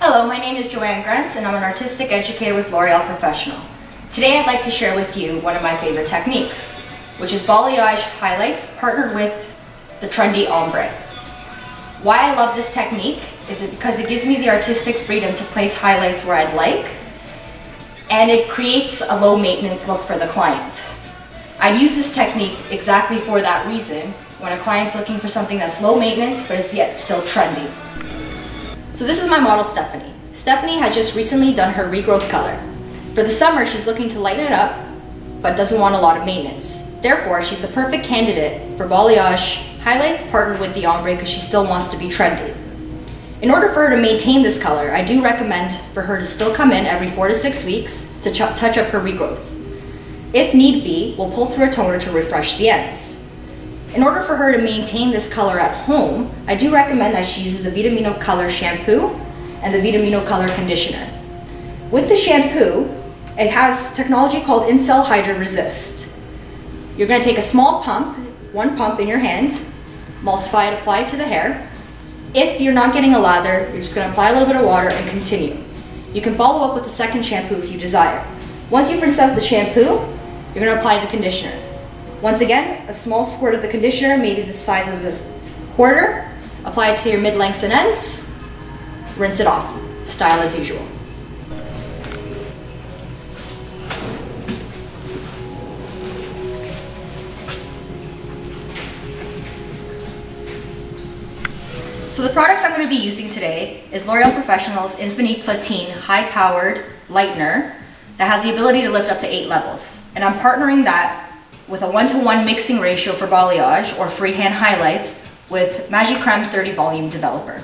Hello, my name is Joanne Grentz and I'm an artistic educator with L'Oreal Professional. Today I'd like to share with you one of my favorite techniques, which is balayage highlights partnered with the trendy ombre. Why I love this technique is because it gives me the artistic freedom to place highlights where I'd like, and it creates a low maintenance look for the client. I'd use this technique exactly for that reason when a client's looking for something that's low maintenance but is yet still trendy. So this is my model Stephanie. Stephanie has just recently done her regrowth color. For the summer, she's looking to lighten it up, but doesn't want a lot of maintenance. Therefore, she's the perfect candidate for balayage highlights partnered with the ombre because she still wants to be trendy. In order for her to maintain this color, I do recommend for her to still come in every 4 to 6 weeks to touch up her regrowth. If need be, we'll pull through a toner to refresh the ends. In order for her to maintain this color at home, I do recommend that she uses the Vitamino Color shampoo and the Vitamino Color conditioner. With the shampoo, it has technology called In-Cell Hydro Resist. You're going to take a small pump, one pump in your hand, emulsify it, apply it to the hair. If you're not getting a lather, you're just going to apply a little bit of water and continue. You can follow up with a second shampoo if you desire. Once you've rinsed out the shampoo, you're going to apply the conditioner. Once again, a small squirt of the conditioner, maybe the size of the quarter, apply it to your mid-lengths and ends, rinse it off. Style as usual. So the products I'm going to be using today is L'Oreal Professional's Infinite Platine high-powered lightener that has the ability to lift up to 8 levels. And I'm partnering that with a 1-to-1 mixing ratio for balayage or freehand highlights with Magicreme 30 Volume Developer.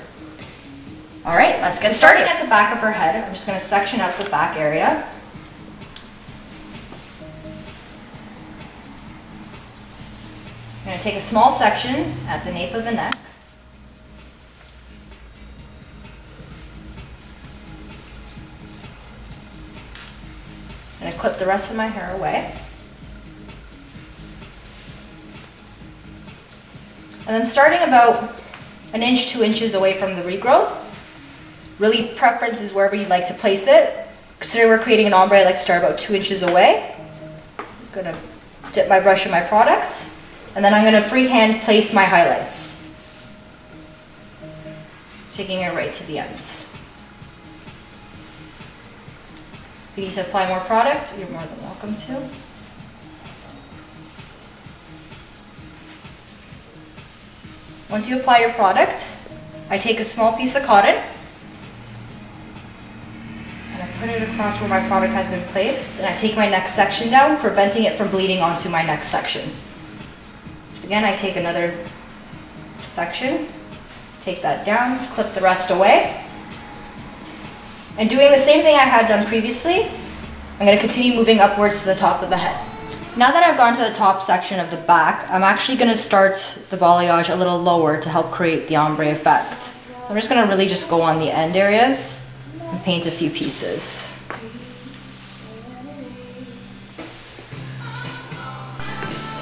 Alright, let's get started. Starting at the back of her head, I'm just going to section out the back area. I'm going to take a small section at the nape of the neck. I'm going to clip the rest of my hair away. And then starting about 1 inch, 2 inches away from the regrowth, really preference is wherever you'd like to place it. Considering we're creating an ombre, I like to start about 2 inches away. I'm going to dip my brush in my product, and then I'm going to freehand place my highlights, taking it right to the ends. If you need to apply more product, you're more than welcome to. Once you apply your product, I take a small piece of cotton and I put it across where my product has been placed, and I take my next section down, preventing it from bleeding onto my next section. So again, I take another section, take that down, clip the rest away. And doing the same thing I had done previously, I'm going to continue moving upwards to the top of the head. Now that I've gone to the top section of the back, I'm actually going to start the balayage a little lower to help create the ombre effect. So I'm just going to really just go on the end areas and paint a few pieces.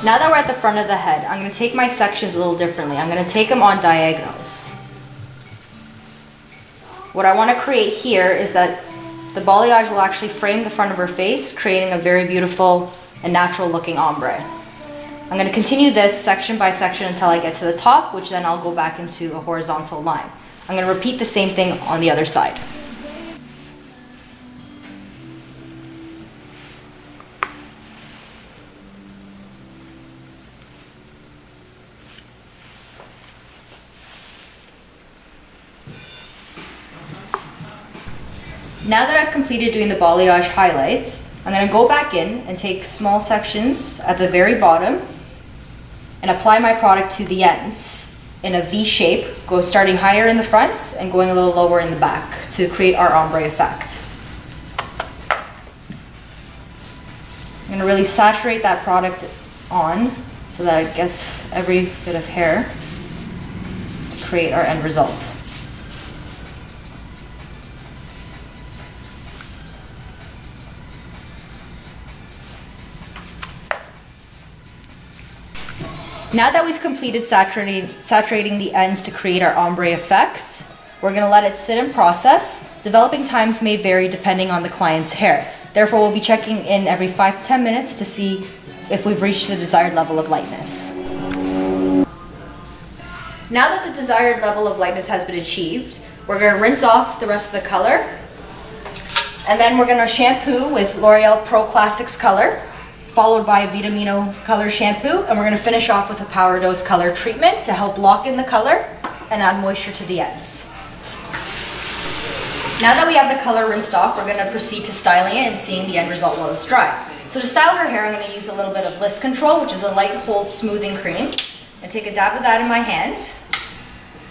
Now that we're at the front of the head, I'm going to take my sections a little differently. I'm going to take them on diagonals. What I want to create here is that the balayage will actually frame the front of her face, creating a very beautiful and natural looking ombre. I'm going to continue this section by section until I get to the top, which then I'll go back into a horizontal line. I'm going to repeat the same thing on the other side. Now that I've completed doing the balayage highlights, I'm going to go back in and take small sections at the very bottom and apply my product to the ends in a V shape, starting higher in the front and going a little lower in the back to create our ombre effect. I'm going to really saturate that product on so that it gets every bit of hair to create our end result. Now that we've completed saturating the ends to create our ombre effect, We're going to let it sit and process. Developing times may vary depending on the client's hair. Therefore, we'll be checking in every 5 to 10 minutes to see if we've reached the desired level of lightness. Now that the desired level of lightness has been achieved, we're going to rinse off the rest of the color. And then we're going to shampoo with L'Oreal Pro Classics Color, followed by Vitamino Color Shampoo. And we're going to finish off with a Power Dose Color Treatment to help lock in the color and add moisture to the ends. Now that we have the color rinsed off, we're going to proceed to styling it and seeing the end result while it's dry. So to style her hair, I'm going to use a little bit of List Control, which is a light hold smoothing cream. And take a dab of that in my hand.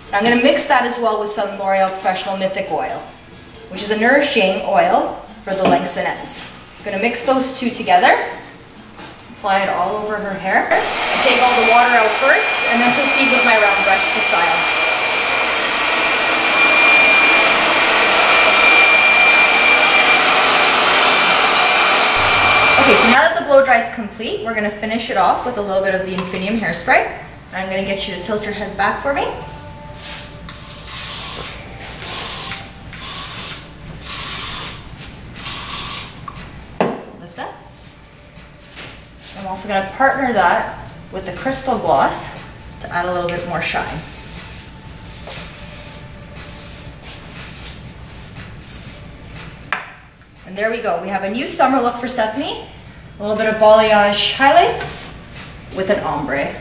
And I'm going to mix that as well with some L'Oreal Professional Mythic Oil, which is a nourishing oil for the lengths and ends. I'm going to mix those two together, apply it all over her hair, and take all the water out first, and then proceed with my round brush to style. Okay, so now that the blow dry is complete, we're going to finish it off with a little bit of the Infinium hairspray. I'm going to get you to tilt your head back for me. Lift up. I'm also going to partner that with the Crystal Gloss to add a little bit more shine. And there we go. We have a new summer look for Stephanie. A little bit of balayage highlights with an ombre.